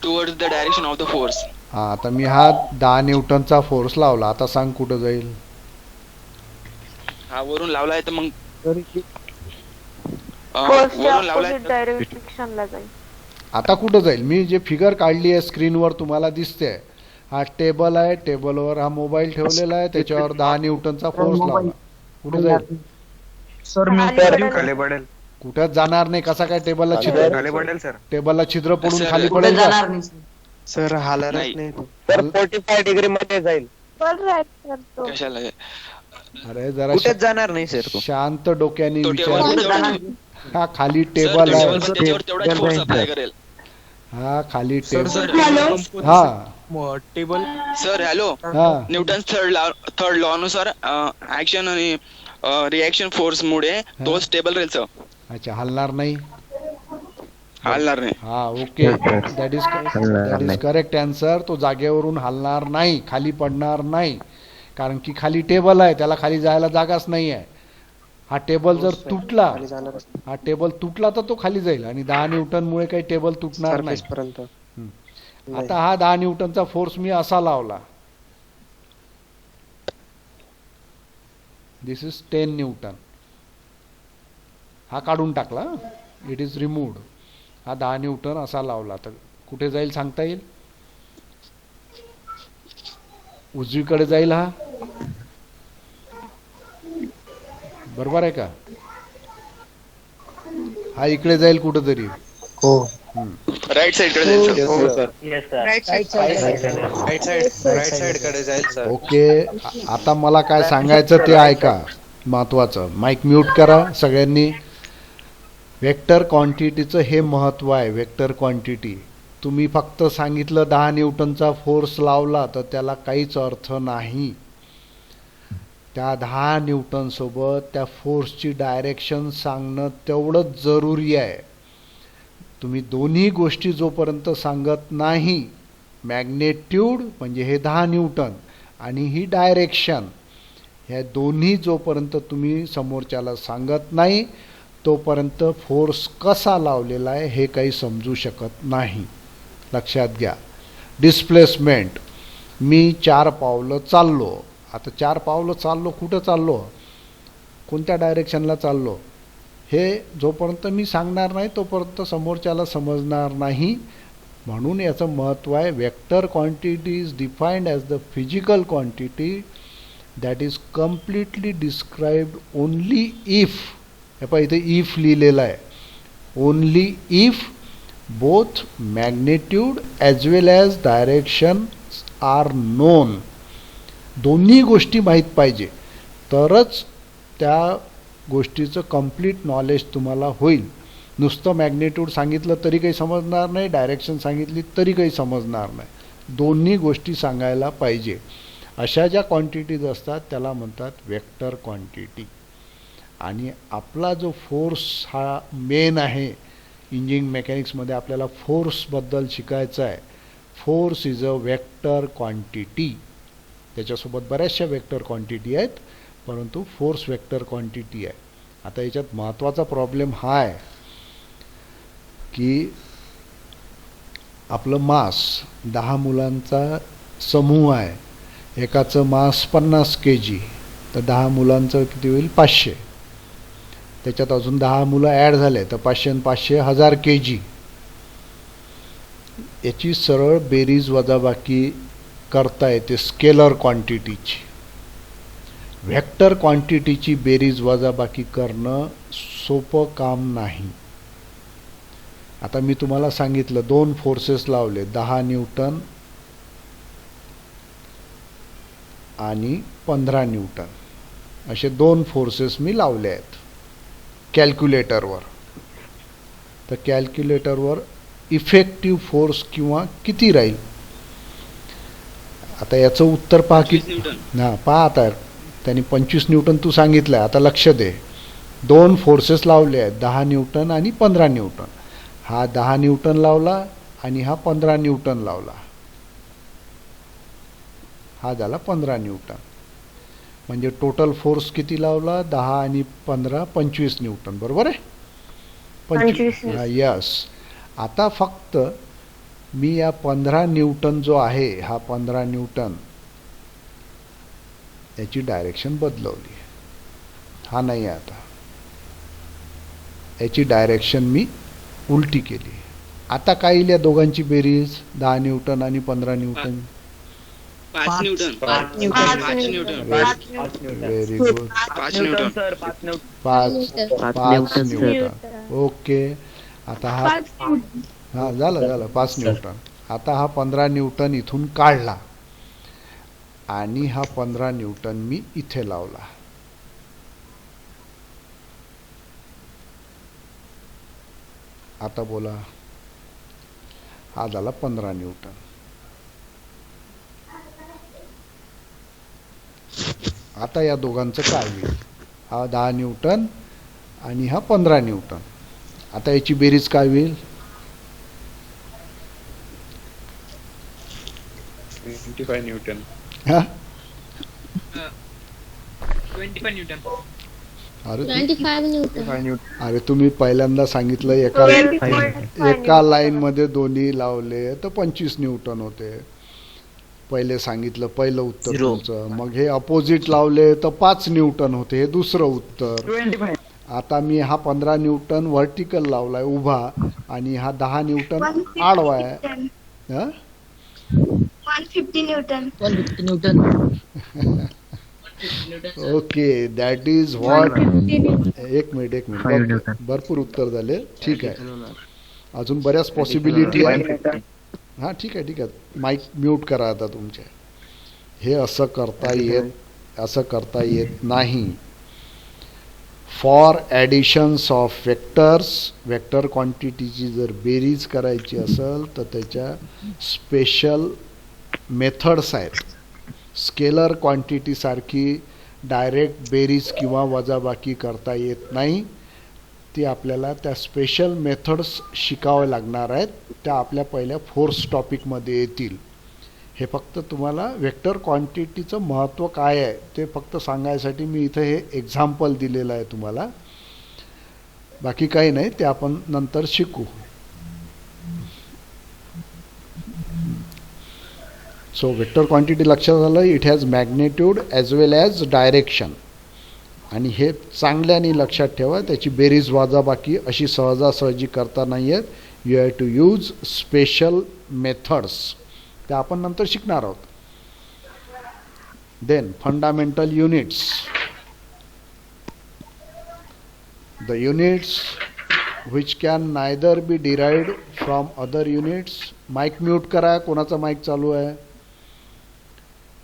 Speaker 9: Towards the direction of the force.
Speaker 1: हा आता मी हा 10 न्यूटनचा फोर्स लावला, आता सांग कुठं जाईल?
Speaker 9: हा वरून लावलाय तर मग
Speaker 5: फोर्सच्या
Speaker 9: वरून लावलाय
Speaker 5: ऑपोजिट
Speaker 9: तर
Speaker 5: डायरेक्शनला जाईल.
Speaker 1: आता कुठं जाईल? मी जे फिगर काढली आहे स्क्रीनवर तुम्हाला दिसते, हा टेबल आहे, टेबलवर हा मोबाईल ठेवलेला आहे, त्याच्यावर 10 न्यूटनचा फोर्स लावला, कुठे जाईल?
Speaker 4: सर मी
Speaker 5: खाली
Speaker 4: उत्तर देऊ
Speaker 5: पडेल.
Speaker 4: का?
Speaker 6: पडेल
Speaker 1: कुठंच जाणार नाही. कसा काय टेबलला छिद्र?
Speaker 6: खाली पडेल सर.
Speaker 1: टेबलला छिद्र पडून
Speaker 9: Sir,
Speaker 1: खाली
Speaker 9: कुठे
Speaker 1: पडेल का?
Speaker 6: सर हालरच
Speaker 9: नाही.
Speaker 6: नाही तो.
Speaker 8: तर 45 डिग्री मध्ये जाईल.
Speaker 5: बरोबर आहे सर तो.
Speaker 9: कशाला
Speaker 1: अरे जरा
Speaker 6: कुठेच जाणार नाही सर तो.
Speaker 1: शांत डोक्याने
Speaker 9: तो
Speaker 1: विचार.
Speaker 9: टेबल
Speaker 1: हा खाली
Speaker 9: सर
Speaker 1: टेबल
Speaker 9: टेबल
Speaker 1: आहे,
Speaker 9: पण त्याच्यावर तेवढाच फोर्स अप्लाय करेल.
Speaker 1: हा खाली
Speaker 4: सर
Speaker 1: टेबल.
Speaker 4: सर
Speaker 1: हा
Speaker 4: टेबल
Speaker 9: सर हॅलो,
Speaker 1: हा
Speaker 9: न्यूटन थर्ड लॉ नुसार ऍक्शन आणि रिएक्शन फोर्स मुळे तोच टेबल राहील सर,
Speaker 1: अच्छा हलणार नाही.
Speaker 9: हालणार नाही.
Speaker 1: हा okay, that is correct answer. तो जागेवरून हलणार नाही, खाली पडणार नाही, कारण की खाली टेबल आहे, त्याला खाली जायला जागाच नाही आहे. हा टेबल जर तुटला,
Speaker 6: खाली जाणार
Speaker 1: हा टेबल तुटला तर तो खाली जाईल आणि 10 न्यूटन मुळे काही टेबल तुटणार नाही.
Speaker 6: सरफेस पर्यंत.
Speaker 1: आता हा 10 न्यूटनचा फोर्स मी असा लावला, दिस इज 10 न्यूटन. हा काढून टाकला, इट इज रिमूव्ड. हा 10 न्यूटन असा लावला तर कुठे जाईल सांगता येईल? उजवीकडे जाईल हा, बरोबर आहे का? हा इकडे जाईल कुठेतरी.
Speaker 6: हो.
Speaker 9: राईट साइड कडे जाईल sir.
Speaker 7: Yes sir.
Speaker 6: Right side कडे जाईल सर.
Speaker 1: ओके, आता मला काय सांगायचं ते ऐका, महत्वाचं. माईक म्यूट करा सगळ्यांनी. वेक्टर क्वांटिटीचं हे महत्त्व आहे. वेक्टर क्वांटिटी तुम्ही फक्त सांगितलं 10 न्यूटनचा फोर्स लावला तर त्याला काहीच अर्थ नाही. त्या 10 न्यूटन सोबत त्या फोर्सची डायरेक्शन सांगणं तेवढंच जरुरी आहे. तुम्ही दोन्ही गोष्टी जोपर्यंत सांगत नाही, मॅग्नेट्यूड म्हणजे हे 10 न्यूटन आणि ही डायरेक्शन, ह्या दोन्ही जोपर्यंत तुम्ही समोरच्याला सांगत नाही तोपर्यंत फोर्स कसा लावलेला आहे हे काही समजू शकत नाही. लक्षात घ्या. डिस्प्लेसमेंट, मी 4 पावलं चाललो. आता 4 पावलं चाललो, कुठं चाललो, कोणत्या डायरेक्शनला चाललो, हे जोपर्यंत मी सांगणार नाही तोपर्यंत समोरच्याला समजणार नाही. म्हणून याचं महत्त्व आहे. Vector quantity is defined as the physical quantity that is completely described only if, हे पहा इथे इफ लिहिलेलं आहे, only if both magnitude as well as direction are known. दोन्ही गोष्टी माहीत पाहिजे तरच त्या गोष्टीचं कंप्लीट नॉलेज तुम्हाला होईल. नुसतं मॅग्नेट्यूड सांगितलं तरी काही समजणार नाही, डायरेक्शन सांगितली तरी काही समजणार नाही. दोन्ही गोष्टी सांगायला पाहिजे. अशा ज्या क्वांटिटीज असतात त्याला म्हणतात वेक्टर क्वांटिटी. आणि आपला जो फोर्स हा मेन आहे. इंजिनिअरिंग मेकॅनिक्समध्ये आपल्याला फोर्सबद्दल शिकायचं आहे. Force is a vector quantity. त्याच्यासोबत बऱ्याचशा वेक्टर क्वांटिटी आहेत, परंतु फोर्स वेक्टर क्वांटिटी आहे. आता याच्यात महत्त्वाचा प्रॉब्लेम हा आहे की आपलं मास 10 मुलांचा समूह आहे. एकाचं मास 50 kg, तर 10 मुलांचं किती होईल? 500. त्याच्यात अजून 10 मुलं ॲड झाले तर 500 आणि 500 1000 kg. याची सरळ बेरीज वजाबाकी करता येते स्केलर क्वांटिटीची. व्हेक्टर क्वांटिटीची बेरीज वजाबाकी करणं सोपं काम नाही. आता मी तुम्हाला सांगितलं 2 फोर्सेस लावले, 10 न्यूटन आणि 15 न्यूटन, असे 2 फोर्सेस मी लावले आहेत. कॅल्क्युलेटरवर. तर कॅल्क्युलेटरवर इफेक्टिव्ह फोर्स किंवा किती राहील. आता याचं उत्तर पहा की
Speaker 9: 25 न्यूटन.
Speaker 1: हां पहा आता त्यांनी 25 न्यूटन तू सांगितलं आहे. आता लक्ष दे, दोन फोर्सेस लावले आहेत, 10 न्यूटन आणि 15 न्यूटन. हा 10 न्यूटन लावला आणि हा 15 न्यूटन लावला. हा झाला 15 न्यूटन. म्हणजे टोटल फोर्स किती लावला, 10 आणि 15 25 न्यूटन. बरोबर आहे.
Speaker 5: 25.
Speaker 1: यस. आता फक्त मी या 15 न्यूटन जो आहे, हा 15 न्यूटन याची डायरेक्शन बदलवली. हा नाही आहे. आता याची डायरेक्शन मी उलटी केली. आता काय येईल या दोघांची बेरीज, 10 न्यूटन आणि 15 Newton.
Speaker 9: 5 Newton.
Speaker 2: 5 Newton.
Speaker 9: 5 Newton.
Speaker 1: Very good.
Speaker 9: 5 Newton.
Speaker 1: 5
Speaker 2: Newton, sir.
Speaker 1: Newton. Okay. आता हा हा झालं 5 न्यूटन. आता हा 15 न्यूटन इथून काढला आणि हा 15 न्यूटन मी इथे लावला. आता बोला, हा झाला 15 न्यूटन. आता या दोघांचं काय होईल, हा 10 न्यूटन आणि हा 15 न्यूटन. आता याची बेरीज काय होईल,
Speaker 9: 25 न्यूटन.
Speaker 1: हा
Speaker 4: 25 न्यूटन.
Speaker 1: अरे
Speaker 3: 25 न्यूटन.
Speaker 1: अरे तुम्ही पहिल्यांदा सांगितलं एका लाईन मध्ये दोन्ही लावले तर 25 न्यूटन होते. पहिले सांगितलं पहिलं उत्तर
Speaker 2: 0.
Speaker 1: तुमचं. मग हे अपोजिट लावले तर 5 न्यूटन होते, हे दुसरं उत्तर.
Speaker 2: 25.
Speaker 1: आता मी हा 15 न्यूटन व्हर्टिकल लावलाय उभा आणि हा 10 न्यूटन आडवा आहे. हा?
Speaker 3: 150 Newton.
Speaker 2: 150 Newton.
Speaker 1: Okay, that is what. एक मिनिट भरपूर उत्तर झाले. ठीक आहे, अजून बऱ्याच पॉसिबिलिटी आहे. हां ठीक आहे. माईक म्यूट करा आता तुमचे. हे असं करता येत नाही. For additions of vectors, vector क्वांटिटीची जर बेरीज करायची असेल तर त्याच्या स्पेशल मेथड्स आहेत. स्केलर क्वांटिटीसारखी डायरेक्ट बेरीज किंवा वजाबाकी करता येत नाही. ती आपल्याला त्या स्पेशल मेथड्स शिकावे लागणार आहेत. त्या आपल्या पहिल्या फोर्स टॉपिकमध्ये येतील. हे फक्त तुम्हाला वेक्टर क्वांटिटीचं महत्त्व काय आहे ते फक्त सांगायसाठी मी इथं हे एक्झाम्पल दिलेलं आहे तुम्हाला. बाकी काही नाही, ते आपण नंतर शिकू. सो वेक्टर क्वांटिटी लक्षात आलं. It has magnitude as well as direction. आणि हे चांगल्याने लक्षात ठेवा, त्याची बेरीज वाजाबाकी अशी सहजासहजी करता नाही आहेत. You have to use special methods. त्या आपण नंतर शिकणार आहोत. Then fundamental units. The units which can neither be derived from other units. Mic mute करा, कोणाचा माइक चालू आहे.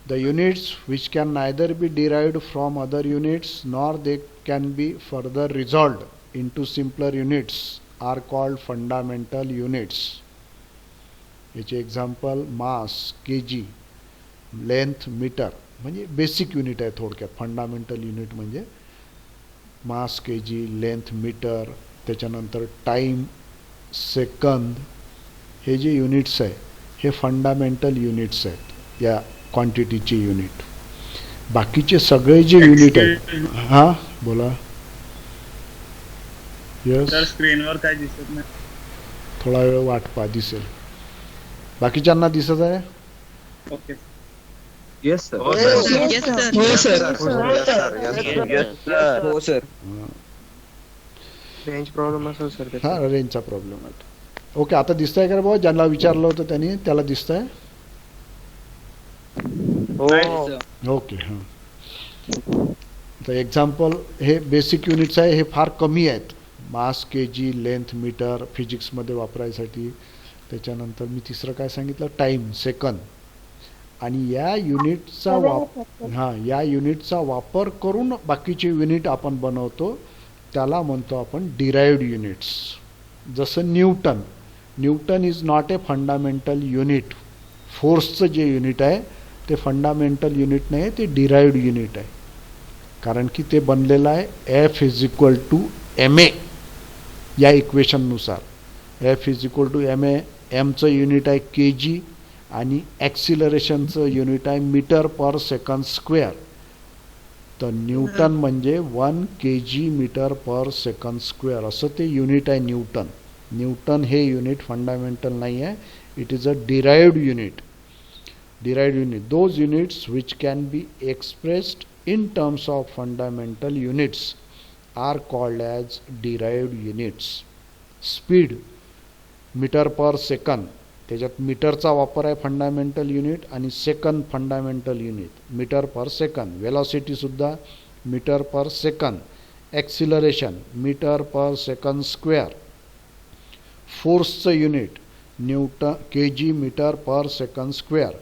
Speaker 1: The units which can neither be derived from other units nor they can be further resolved into simpler units are called fundamental units. याचे example मास, kg, length, metre. म्हणजे basic unit आहे थोडक्यात. Fundamental unit म्हणजे मास, kg, length, metre. त्याच्यानंतर time, second. हे जे units आहे हे फंडामेंटल युनिट्स आहेत, या क्वांटिटीचे युनिट. बाकीचे सगळे जे युनिट आहेत. हां बोला. यस,
Speaker 4: स्क्रीनवर काय दिसत नाही.
Speaker 1: थोडा वेळ वाट पहा, दिसेल. बाकीच्यांना दिसत आहे.
Speaker 4: ओके.
Speaker 2: Yes sir.
Speaker 6: हो सर. रेंज प्रॉब्लेम असेल सर.
Speaker 1: हां रेंजचा प्रॉब्लेम आहे. ओके, आता दिसतंय का रे बाबा. ज्यांना विचारलं होतं त्यांनी, त्याला दिसतंय. ओके. हां, तर एक्झाम्पल हे बेसिक युनिट्स आहे. हे फार कमी आहेत. मास, kg, लेंथ, मीटर फिजिक्समध्ये वापरायसाठी. त्याच्यानंतर मी तिसरं काय सांगितलं, टाईम, सेकंद. आणि या युनिटचा या युनिटचा वापर करून बाकीचे युनिट आपण बनवतो. त्याला म्हणतो आपण डिराइव्ड युनिट्स. जसं newton is not a fundamental unit. फोर्सचं जे युनिट आहे ते फंडामेंटल युनिट नाही आहे, ते डिराइव्ड युनिट आहे. कारण की ते बनलेलं आहे F is equal to ma या इक्वेशननुसार. F is equal to ma, mचं युनिट आहे kg आणि ॲक्सिलरेशनचं युनिट आहे मीटर पर सेकंड स्क्वेअर. तर न्यूटन म्हणजे 1 kg metre per second square असं ते युनिट आहे न्यूटन. न्यूटन हे युनिट फंडामेंटल नाही आहे, it is a derived unit. Derived unit, those units which can be expressed in terms of fundamental units are called as derived units. Speed, metre per second, त्याच्यात मीटरचा वापर आहे fundamental unit आणि second fundamental unit metre per second. Velocity सुद्धा metre per second. Acceleration metre per second square. फोर्सचं unit newton kg metre per second square.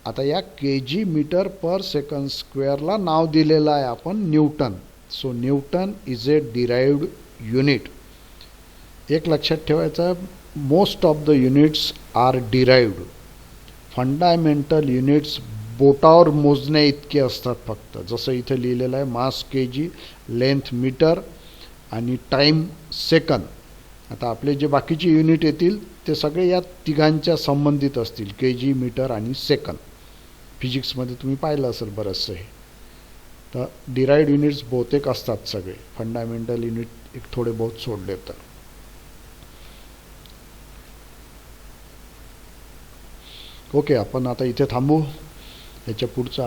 Speaker 1: आता या kg metre per second स्क्वेअरला नाव दिलेलं आहे आपण newton. So newton is a derived unit. एक लक्षात ठेवायचं, most of the units are derived. Fundamental units बोटावर मोजण्या इतके असतात फक्त. जसं इथे लिहिलेलं आहे मास kg, लेंथ मीटर आणि टाईम सेकंद. आता आपले जे बाकीचे युनिट येतील ते सगळे या तिघांच्या संबंधित असतील, kg, मीटर आणि सेकंद. फिजिक्समध्ये तुम्ही पाहिलं असेल बरंचसं हे. तर डिराइव्ड युनिट्स बहुतेक असतात सगळे, फंडामेंटल युनिट एक थोडे बहुत सोडले तर. ओके, आपण आता इथे थांबू. याच्या पुढचं